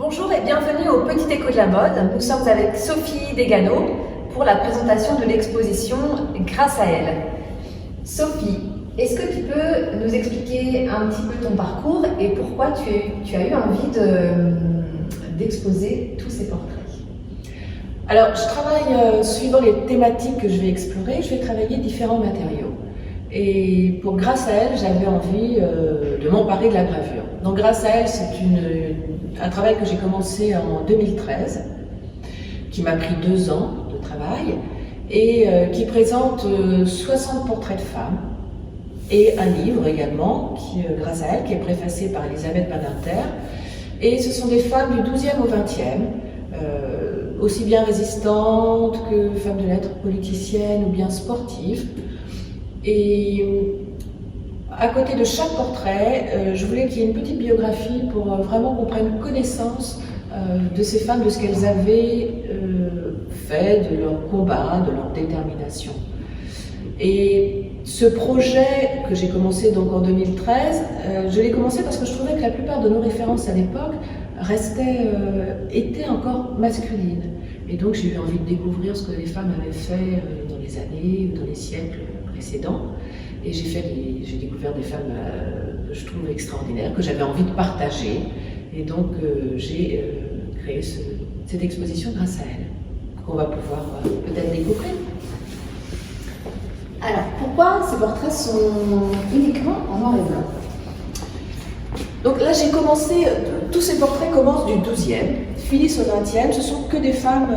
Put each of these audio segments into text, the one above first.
Bonjour et bienvenue au Petit Écho de la mode. Nous sommes avec Sophie Degano pour la présentation de l'exposition Grâce à elle. Sophie, est-ce que tu peux nous expliquer un petit peu ton parcours et pourquoi tu as eu envie d'exposer tous ces portraits? Alors, je travaille suivant les thématiques que je vais explorer, je vais travailler différents matériaux. Et pour Grâce à elle, j'avais envie de m'emparer de la gravure. Donc Grâce à elle, c'est un travail que j'ai commencé en 2013, qui m'a pris 2 ans de travail, et qui présente 60 portraits de femmes, et un livre également, Grâce à elle, qui est préfacé par Elisabeth Badinter. Et ce sont des femmes du 12e au 20e, aussi bien résistantes que femmes de lettres, politiciennes ou bien sportives. Et à côté de chaque portrait, je voulais qu'il y ait une petite biographie pour vraiment qu'on prenne connaissance de ces femmes, de ce qu'elles avaient fait, de leur combat, de leur détermination. Et ce projet que j'ai commencé donc en 2013, je l'ai commencé parce que je trouvais que la plupart de nos références à l'époque étaient encore masculines. Et donc j'ai eu envie de découvrir ce que les femmes avaient fait dans les années, dans les siècles précédents. Et j'ai découvert des femmes que je trouve extraordinaires, que j'avais envie de partager. Et donc j'ai créé cette exposition Grâce à elle, qu'on va pouvoir peut-être découvrir. Alors, pourquoi ces portraits sont uniquement en noir et blanc? Donc là, j'ai commencé, tous ces portraits commencent du 12e, finissent au 20e, ce sont que des femmes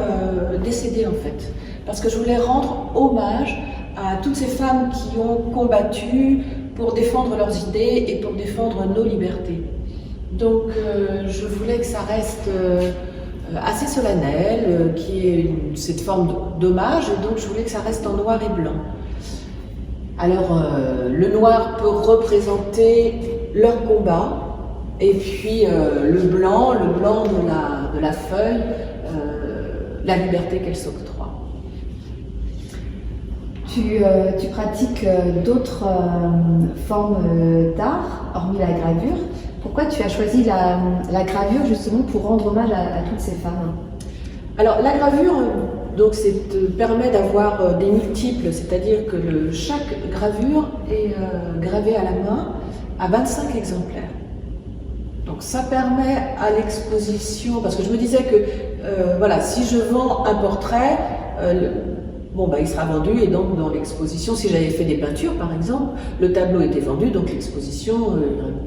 décédées en fait. Parce que je voulais rendre hommage à toutes ces femmes qui ont combattu pour défendre leurs idées et pour défendre nos libertés. Donc je voulais que ça reste assez solennel, qu'il y ait cette forme d'hommage, et donc je voulais que ça reste en noir et blanc. Alors le noir peut représenter leur combat, et puis le blanc de la feuille, la liberté qu'elle s'octroie. Tu pratiques d'autres formes d'art, hormis la gravure. Pourquoi tu as choisi la gravure justement pour rendre hommage à toutes ces femmes? Alors la gravure, donc, permet d'avoir des multiples, c'est-à-dire que chaque gravure est gravée à la main à 25 exemplaires. Donc ça permet à l'exposition, parce que je me disais que voilà, si je vends un portrait, il sera vendu, et donc dans l'exposition, si j'avais fait des peintures par exemple, le tableau était vendu, donc l'exposition,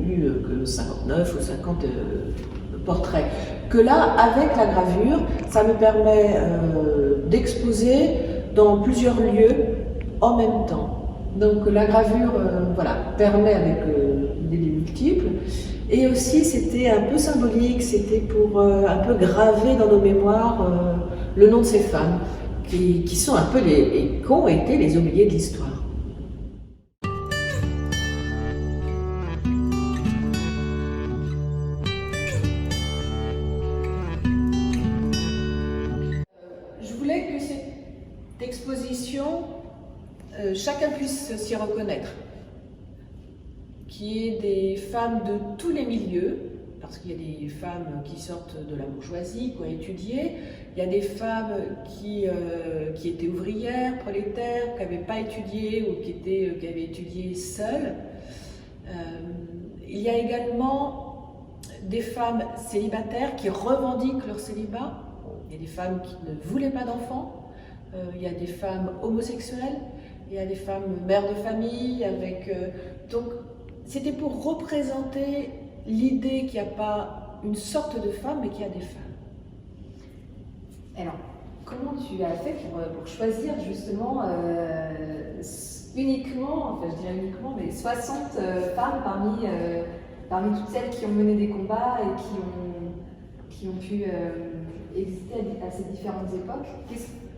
il n'y aurait eu que 59 ou 50 portraits. Que là, avec la gravure, ça me permet d'exposer dans plusieurs lieux en même temps. Donc la gravure permet avec des multiples. Et aussi, c'était un peu symbolique, c'était pour un peu graver dans nos mémoires le nom de ces femmes, qui sont un peu qui ont été les oubliées de l'histoire. Je voulais que cette exposition, chacun puisse s'y reconnaître, qu'il y ait des femmes de tous les milieux, parce qu'il y a des femmes qui sortent de la bourgeoisie, qui ont étudié, il y a des femmes qui étaient ouvrières, prolétaires, qui n'avaient pas étudié ou qui avaient étudié seules. Il y a également des femmes célibataires qui revendiquent leur célibat. Il y a des femmes qui ne voulaient pas d'enfants. Il y a des femmes homosexuelles. Il y a des femmes mères de famille. Donc, c'était pour représenter l'idée qu'il n'y a pas une sorte de femme, mais qu'il y a des femmes. Alors, comment tu as fait pour choisir justement uniquement, enfin je dirais uniquement, mais 60 femmes parmi toutes celles qui ont mené des combats et qui ont pu exister à ces différentes époques?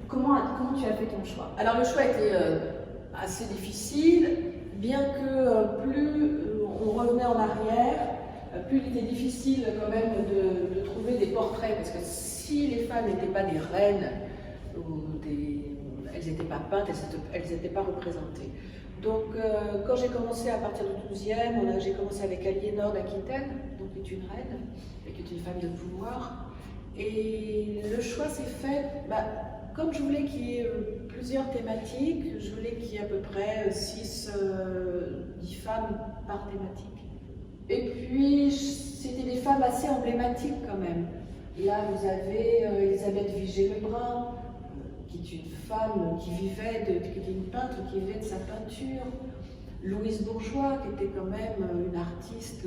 Comment tu as fait ton choix? Alors le choix était assez difficile, bien que plus on revenait en arrière, plus il était difficile quand même de trouver des portraits, parce que si les femmes n'étaient pas des reines, elles n'étaient pas peintes, elles n'étaient pas représentées. Donc, quand j'ai commencé à partir du 12e, j'ai commencé avec Aliénor d'Aquitaine, donc qui est une reine, et qui est une femme de pouvoir. Et le choix s'est fait, comme je voulais qu'il y ait plusieurs thématiques, je voulais qu'il y ait à peu près 6-10 femmes par thématique. Et puis, c'était des femmes assez emblématiques quand même. Là, vous avez Elisabeth Vigée-Lebrun, qui est une femme qui était une peintre qui vivait de sa peinture. Louise Bourgeois, qui était quand même une artiste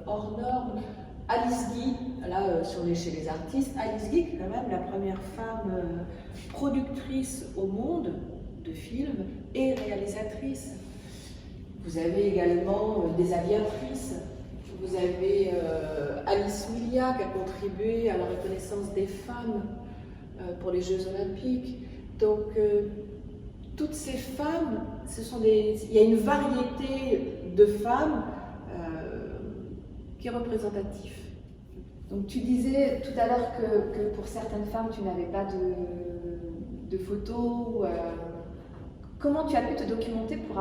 hors norme. Alice Guy, là, chez les artistes, Alice Guy, qui est quand même la première femme productrice au monde de films et réalisatrice. Vous avez également des aviatrices. Vous avez Alice Milia qui a contribué à la reconnaissance des femmes pour les Jeux Olympiques. Donc, toutes ces femmes, il y a une variété de femmes qui est représentative. Donc, tu disais tout à l'heure que pour certaines femmes, tu n'avais pas de photos. Comment tu as pu te documenter pour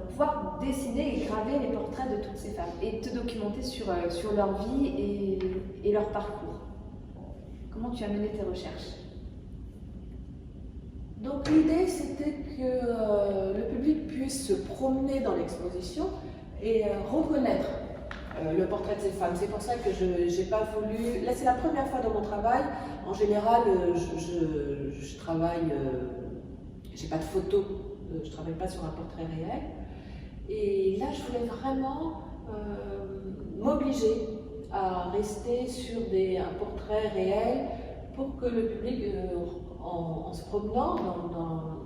pouvoir dessiner et graver les portraits de toutes ces femmes et te documenter sur leur vie et leur parcours? Comment tu as mené tes recherches? Donc l'idée c'était que le public puisse se promener dans l'exposition et reconnaître le portrait de ces femmes. C'est pour ça que je n'ai pas voulu... Là c'est la première fois dans mon travail. En général je travaille... j'ai pas de photos, je travaille pas sur un portrait réel. Et là je voulais vraiment m'obliger à rester sur un portrait réel pour que le public, en se promenant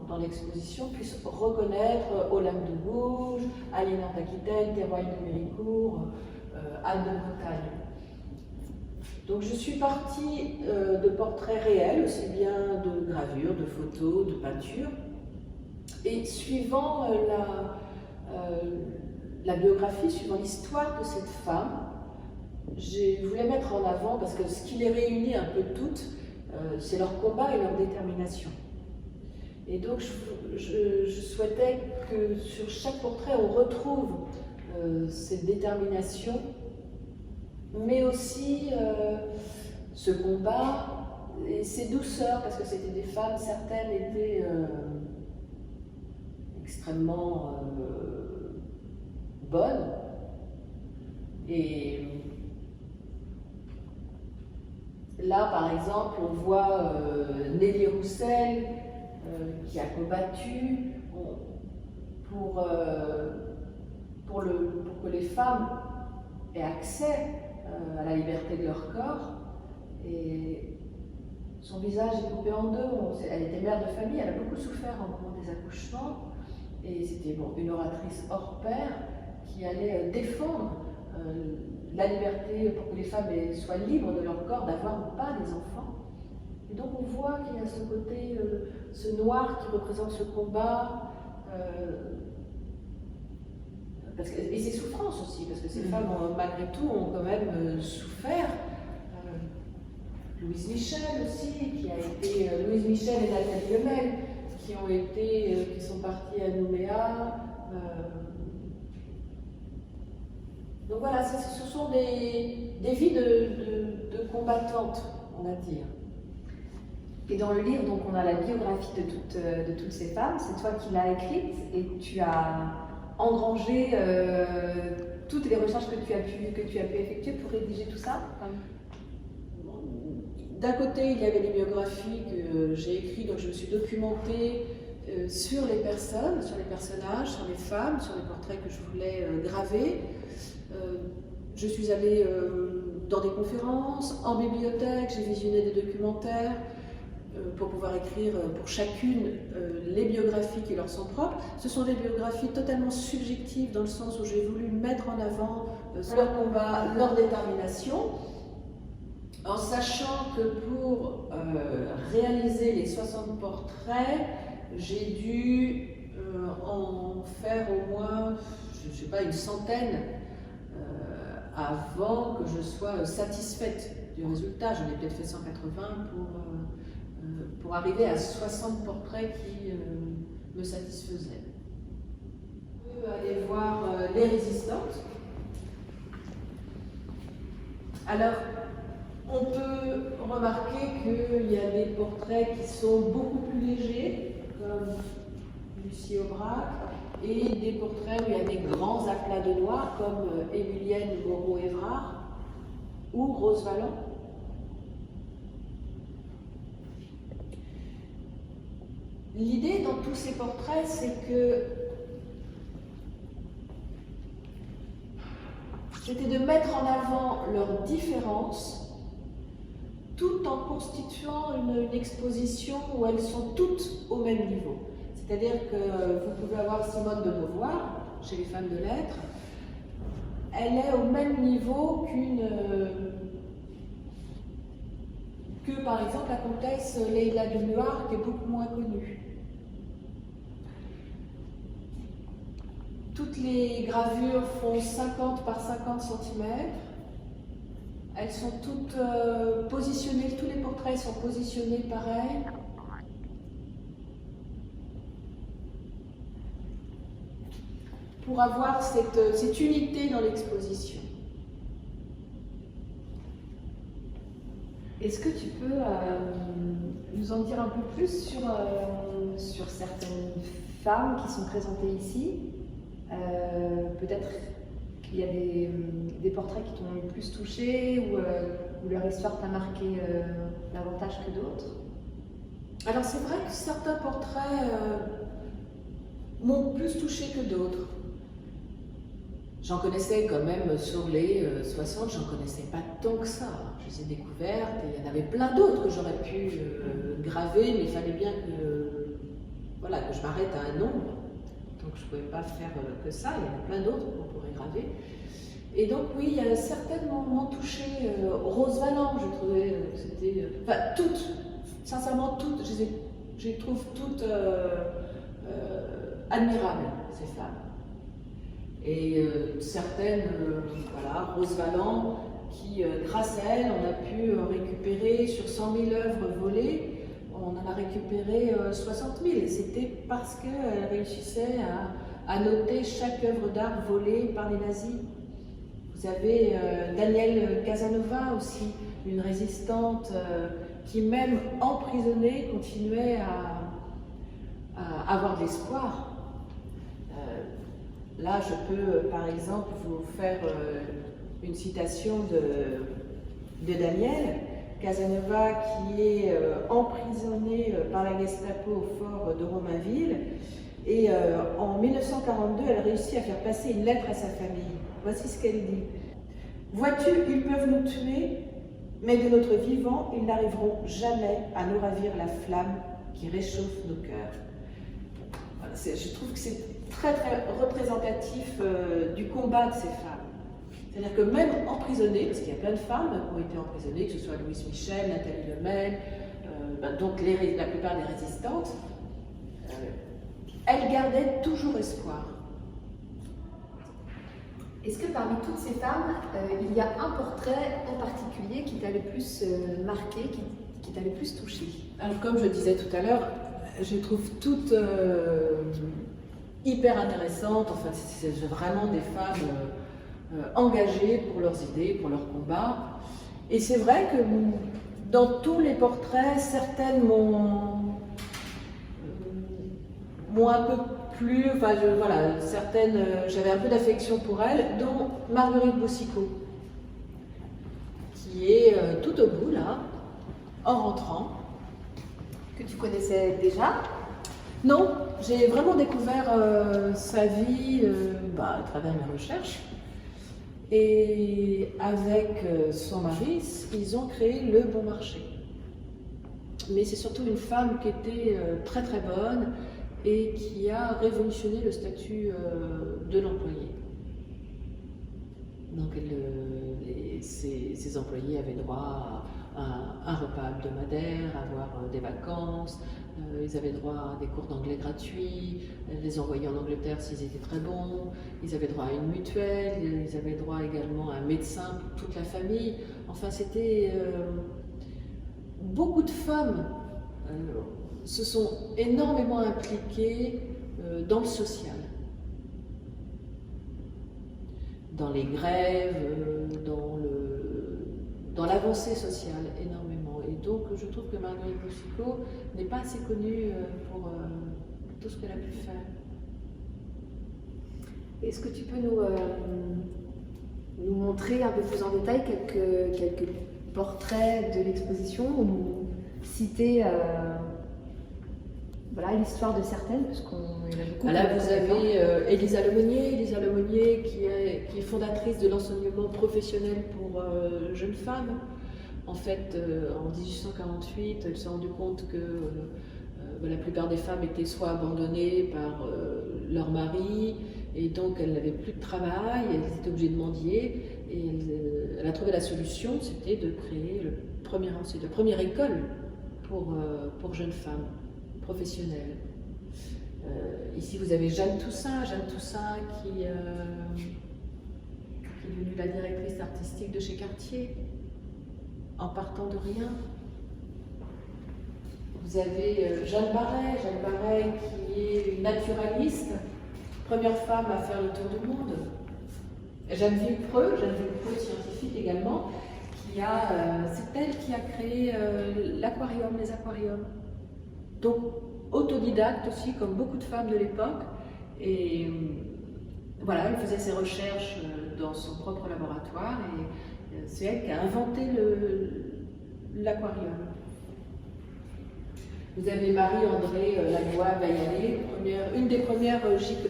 dans l'exposition, puisse reconnaître Olympe de Gouges, Aliénor d'Aquitaine, Théroigne de Méricourt, Anne de Bretagne. Donc je suis partie de portraits réels, aussi bien de gravures, de photos, de peintures. Et suivant la biographie, suivant l'histoire de cette femme, je voulais mettre en avant, parce que ce qui les réunit un peu toutes, c'est leur combat et leur détermination. Et donc je souhaitais que sur chaque portrait on retrouve cette détermination, mais aussi ce combat et ces douceurs, parce que c'était des femmes, certaines étaient extrêmement bonnes. Et là, par exemple, on voit Nelly Roussel qui a combattu pour que les femmes aient accès à la liberté de leur corps. Et son visage est coupé en deux. Elle était mère de famille, elle a beaucoup souffert au moment des accouchements. Et c'était une oratrice hors pair qui allait défendre la liberté pour que les femmes soient libres de leur corps, d'avoir ou pas des enfants. Et donc on voit qu'il y a ce côté, ce noir qui représente ce combat, et ses souffrances aussi, parce que ces femmes, malgré tout, ont quand même souffert. Louise Michel aussi, Louise Michel et Nathalie Lemel, qui sont parties à Nouméa. Donc voilà, ce sont des vies de combattantes, on va dire. Et dans le livre, donc, on a la biographie de toutes ces femmes. C'est toi qui l'as écrite et tu as engrangé toutes les recherches que tu as pu effectuer pour rédiger tout ça. D'un côté, il y avait les biographies que j'ai écrites, donc je me suis documentée sur les personnes, sur les personnages, sur les femmes, sur les portraits que je voulais graver. Je suis allée dans des conférences, en bibliothèque, j'ai visionné des documentaires pour pouvoir écrire pour chacune les biographies qui leur sont propres. Ce sont des biographies totalement subjectives dans le sens où j'ai voulu mettre en avant leur combat, leur détermination, en sachant que pour réaliser les 60 portraits, j'ai dû en faire au moins, je ne sais pas, une centaine avant que je sois satisfaite du résultat. J'en ai peut-être fait 180 pour arriver à 60 portraits qui me satisfaisaient. aller voir les résistantes. Alors, on peut remarquer qu'il y a des portraits qui sont beaucoup plus légers, comme Lucie Aubrac, et des portraits où il y a des grands aplats de noir, comme Émilienne Moreau-Évrard ou Rose Valland. L'idée dans tous ces portraits, c'est que c'était de mettre en avant leurs différences tout en constituant une exposition où elles sont toutes au même niveau. C'est-à-dire que vous pouvez avoir Simone de Beauvoir chez les femmes de lettres, elle est au même niveau que par exemple la comtesse Leila de Luard, qui est beaucoup moins connue. Toutes les gravures font 50 par 50 cm. Elles sont toutes positionnées, tous les portraits sont positionnés pareil. Pour avoir cette unité dans l'exposition. Est-ce que tu peux nous en dire un peu plus sur certaines femmes qui sont présentées ici? Peut-être qu'il y a des portraits qui t'ont le plus touché ou leur histoire t'a marqué davantage que d'autres? Alors c'est vrai que certains portraits m'ont plus touché que d'autres. J'en connaissais quand même sur les 60, j'en connaissais pas tant que ça. Je les ai découvertes et il y en avait plein d'autres que j'aurais pu graver, mais il fallait bien que je m'arrête à un nombre. Donc je ne pouvais pas faire que ça, il y en a plein d'autres qu'on pourrait graver. Et donc oui, il y a certainement m'ont touché. Rose Valland, je trouvais que c'était... Enfin, toutes, sincèrement toutes, je les trouve toutes admirables, ces femmes. Et certaines, Rose Valland, qui, grâce à elle, on a pu récupérer sur 100 000 œuvres volées, on en a récupéré 60 000. Et c'était parce qu'elle réussissait à noter chaque œuvre d'art volée par les nazis. Vous avez Danielle Casanova aussi, une résistante qui, même emprisonnée, continuait à avoir de l'espoir. Là, je peux, par exemple, vous faire une citation de Danielle Casanova, qui est emprisonnée par la Gestapo au fort de Romainville. Et en 1942, elle réussit à faire passer une lettre à sa famille. Voici ce qu'elle dit. « Vois-tu, ils peuvent nous tuer, mais de notre vivant, ils n'arriveront jamais à nous ravir la flamme qui réchauffe nos cœurs. » Voilà, je trouve que c'est très très représentatif du combat de ces femmes. C'est-à-dire que même emprisonnées, parce qu'il y a plein de femmes qui ont été emprisonnées, que ce soit Louise Michel, Nathalie Lemel, donc la plupart des résistantes, elles gardaient toujours espoir. Est-ce que parmi toutes ces femmes, il y a un portrait en particulier qui t'a le plus marqué, qui t'a le plus touché? Alors comme je disais tout à l'heure, je les trouve toutes hyper intéressantes. Enfin, c'est vraiment des femmes engagées pour leurs idées, pour leurs combats. Et c'est vrai que dans tous les portraits, certaines m'ont un peu plu. Enfin, certaines, j'avais un peu d'affection pour elles, dont Marguerite Boussicot, qui est tout au bout là, en rentrant. Que tu connaissais déjà? Non, j'ai vraiment découvert sa vie à travers mes recherches. Et avec son mari, ils ont créé Le Bon Marché. Mais c'est surtout une femme qui était très très bonne et qui a révolutionné le statut de l'employé. Donc ses employés avaient droit à un repas hebdomadaire, à avoir des vacances, ils avaient droit à des cours d'anglais gratuits, elle les envoyait en Angleterre s'ils étaient très bons, ils avaient droit à une mutuelle, ils avaient droit également à un médecin pour toute la famille. Enfin, c'était... beaucoup de femmes se sont énormément impliquées dans le social. dans les grèves, dans l'avancée sociale énormément. Et donc je trouve que Marguerite Boucicaut n'est pas assez connue pour tout ce qu'elle a pu faire. Est-ce que tu peux nous montrer un peu plus en détail quelques portraits de l'exposition ou citer voilà, l'histoire de certaines, parce qu'il y en a beaucoup. Là, vous avez Élisa Lemonnier qui est fondatrice de l'enseignement professionnel pour jeunes femmes. En fait, en 1848, elle s'est rendue compte que la plupart des femmes étaient soit abandonnées par leur mari, et donc elles n'avaient plus de travail, elles étaient obligées de mendier, et elle a trouvé la solution, c'était de créer la première école pour jeunes femmes professionnelles. Ici vous avez Jeanne Toussaint qui est devenue la directrice artistique de chez Cartier, en partant de rien. Vous avez Jeanne Barret qui est une naturaliste, première femme à faire le tour du monde. Geneviève Preux, scientifique également, c'est elle qui a créé les aquariums. Donc autodidacte aussi, comme beaucoup de femmes de l'époque. Et voilà, elle faisait ses recherches dans son propre laboratoire et c'est elle qui a inventé l'aquarium. Vous avez Marie-André Lagoy-Vaillanay, une des premières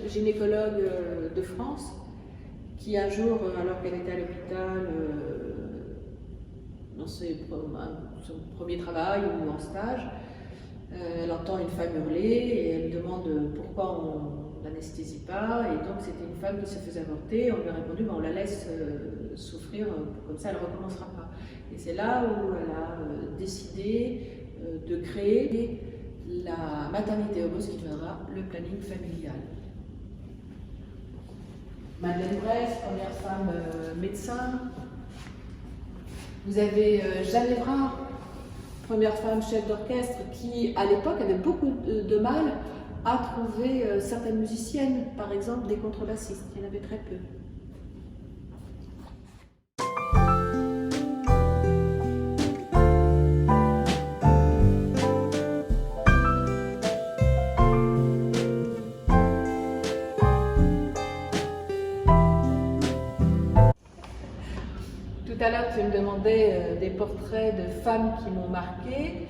gynécologues de France, qui un jour, alors qu'elle était à l'hôpital, dans son premier travail ou en stage, elle entend une femme hurler et elle demande pourquoi on l'anesthésie pas. Et donc c'était une femme qui se faisait avorter. On lui a répondu on la laisse souffrir, comme ça elle ne recommencera pas. Et c'est là où elle a décidé de créer la maternité heureuse qui deviendra le planning familial. Madeleine Bresse, première femme médecin. Vous avez Jeanne Évrard, première femme chef d'orchestre, qui à l'époque avait beaucoup de mal à trouver certaines musiciennes, par exemple des contrebassistes, il y en avait très peu. Tout à l'heure, tu me demandais des portraits de femmes qui m'ont marqué.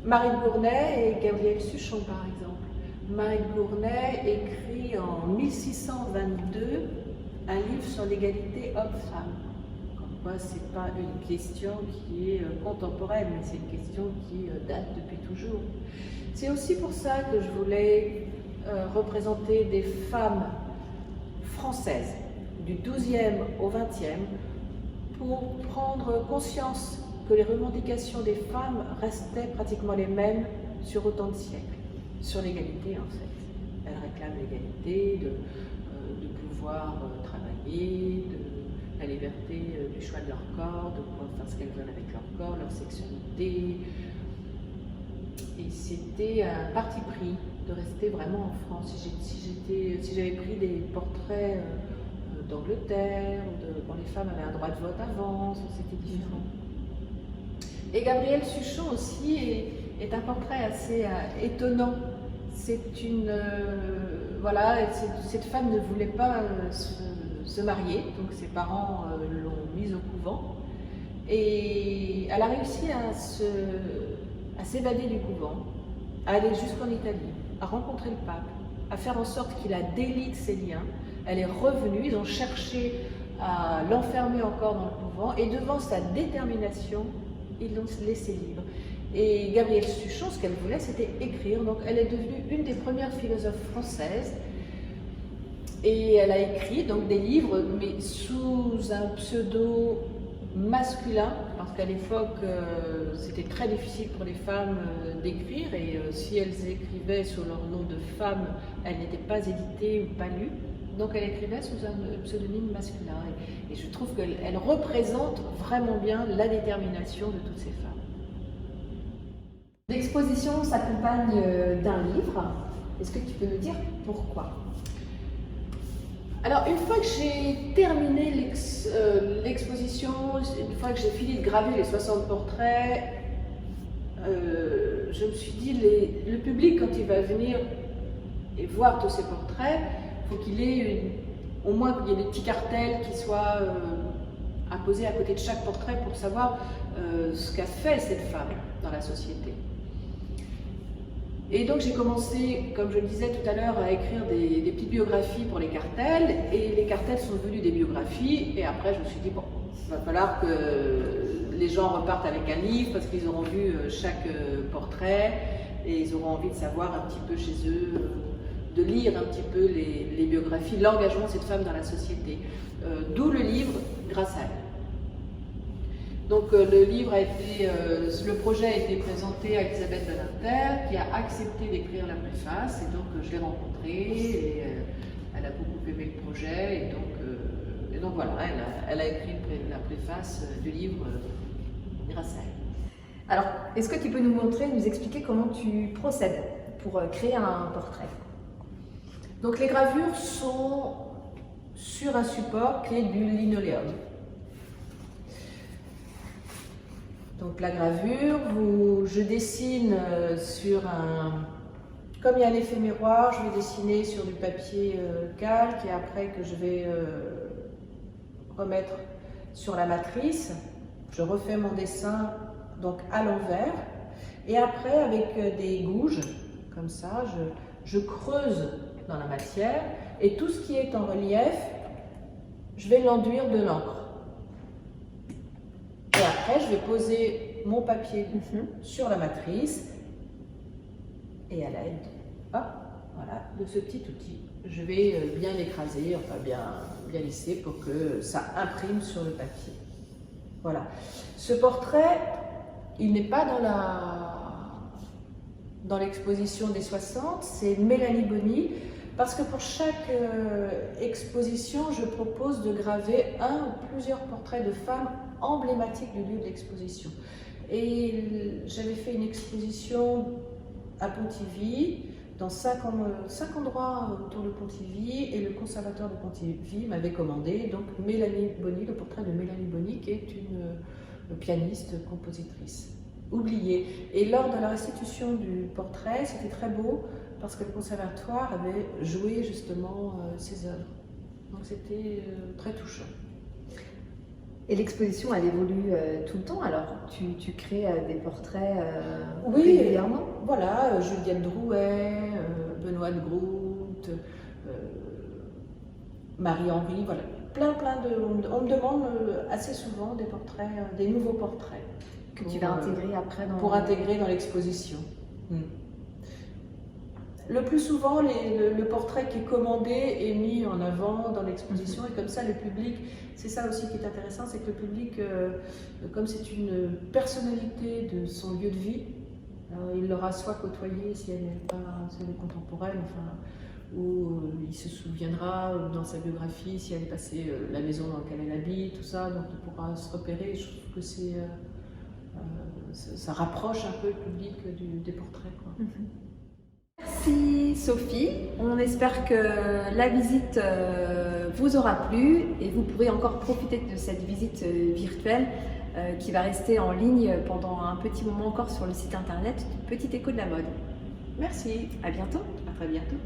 Marie de Gournay et Gabrielle Suchon, par exemple. Marie de Gournay écrit en 1622 un livre sur l'égalité homme-femme. Comme quoi, ce n'est pas une question qui est contemporaine, mais c'est une question qui date depuis toujours. C'est aussi pour ça que je voulais représenter des femmes françaises du 12e au 20e pour prendre conscience que les revendications des femmes restaient pratiquement les mêmes sur autant de siècles, sur l'égalité en fait. Elles réclament l'égalité, de pouvoir travailler, de la liberté du choix de leur corps, de pouvoir faire ce qu'elles veulent avec leur corps, leur sexualité. Et c'était un parti pris de rester vraiment en France. Si j'avais pris des portraits d'Angleterre, quand les femmes avaient un droit de vote avant, c'était différent. Et Gabrielle Suchon aussi est un portrait assez étonnant. C'est une cette femme ne voulait pas se marier, donc ses parents l'ont mise au couvent. Et elle a réussi à s'évader du couvent, à aller jusqu'en Italie, à rencontrer le pape, à faire en sorte qu'il a délié ses liens. Elle est revenue, ils ont cherché à l'enfermer encore dans le couvent, et devant sa détermination, ils l'ont laissé libre. Et Gabrielle Suchon, ce qu'elle voulait, c'était écrire. Donc elle est devenue une des premières philosophes françaises. Et elle a écrit donc des livres, mais sous un pseudo masculin, parce qu'à l'époque, c'était très difficile pour les femmes d'écrire. Et si elles écrivaient sous leur nom de femme, elles n'étaient pas éditées ou pas lues. Donc elle écrivait sous un pseudonyme masculin. Et je trouve qu'elle représente vraiment bien la détermination de toutes ces femmes. L'exposition s'accompagne d'un livre. Est-ce que tu peux nous dire pourquoi ? Alors, une fois que j'ai terminé l'exposition, une fois que j'ai fini de graver les 60 portraits, je me suis dit, le public, quand il va venir et voir tous ces portraits, il faut qu'il ait au moins qu'il y ait des petits cartels qui soient apposés à côté de chaque portrait pour savoir ce qu'a fait cette femme dans la société. Et donc j'ai commencé, comme je le disais tout à l'heure, à écrire des petites biographies pour les cartels, et les cartels sont devenus des biographies, et après je me suis dit, bon, il va falloir que les gens repartent avec un livre, parce qu'ils auront vu chaque portrait, et ils auront envie de savoir un petit peu chez eux, de lire un petit peu les biographies, l'engagement de cette femme dans la société. D'où le livre Grâce à elle. Donc le livre a été, le projet a été présenté à Elisabeth Badinter, qui a accepté d'écrire la préface, et donc je l'ai rencontrée, et elle a beaucoup aimé le projet, et donc voilà, elle a écrit la préface du livre Grâce à elle. Alors, est-ce que tu peux nous montrer, nous expliquer comment tu procèdes pour créer un portrait? Donc les gravures sont sur un support qui est du linoléum. Donc la gravure, je dessine sur un... Comme il y a un effet miroir, je vais dessiner sur du papier calque, et après que je vais remettre sur la matrice, je refais mon dessin donc à l'envers, et après avec des gouges, comme ça, je creuse dans la matière, et tout ce qui est en relief, je vais l'enduire de l'encre. Et après, je vais poser mon papier sur la matrice, et à l'aide, voilà, de ce petit outil, je vais bien l'écraser, enfin bien lisser pour que ça imprime sur le papier. Voilà. Ce portrait, il n'est pas dans l'exposition des 60, c'est Mélanie Boni, parce que pour chaque exposition, je propose de graver un ou plusieurs portraits de femmes emblématiques du lieu de l'exposition. Et j'avais fait une exposition à Pontivy, dans 5 endroits autour de Pontivy, et le conservateur de Pontivy m'avait commandé donc Mélanie Boni, le portrait de Mélanie Boni, qui est une pianiste, compositrice, oubliée. Et lors de la restitution du portrait, c'était très beau, parce que le conservatoire avait joué justement ses œuvres. Donc c'était très touchant. Et l'exposition, elle évolue tout le temps, alors tu crées des portraits oui, régulièrement? Voilà, Juliette Drouet, Benoît de Groot, Marie-Henri, voilà, plein de... On me demande assez souvent des portraits, des nouveaux portraits. Que tu vas intégrer après dans... Pour intégrer dans l'exposition. Le plus souvent, le portrait qui est commandé est mis en avant dans l'exposition, et comme ça, le public, c'est ça aussi qui est intéressant, c'est que le public, comme c'est une personnalité de son lieu de vie, il l'aura soit côtoyé si elle est contemporaine, enfin, ou il se souviendra dans sa biographie si elle est passée la maison dans laquelle elle habite, tout ça, donc il pourra se repérer. Je trouve que ça rapproche un peu le public des portraits, quoi. Merci Sophie, on espère que la visite vous aura plu, et vous pourrez encore profiter de cette visite virtuelle qui va rester en ligne pendant un petit moment encore sur le site internet du Petit Écho de la Mode. Merci, à bientôt. à très bientôt.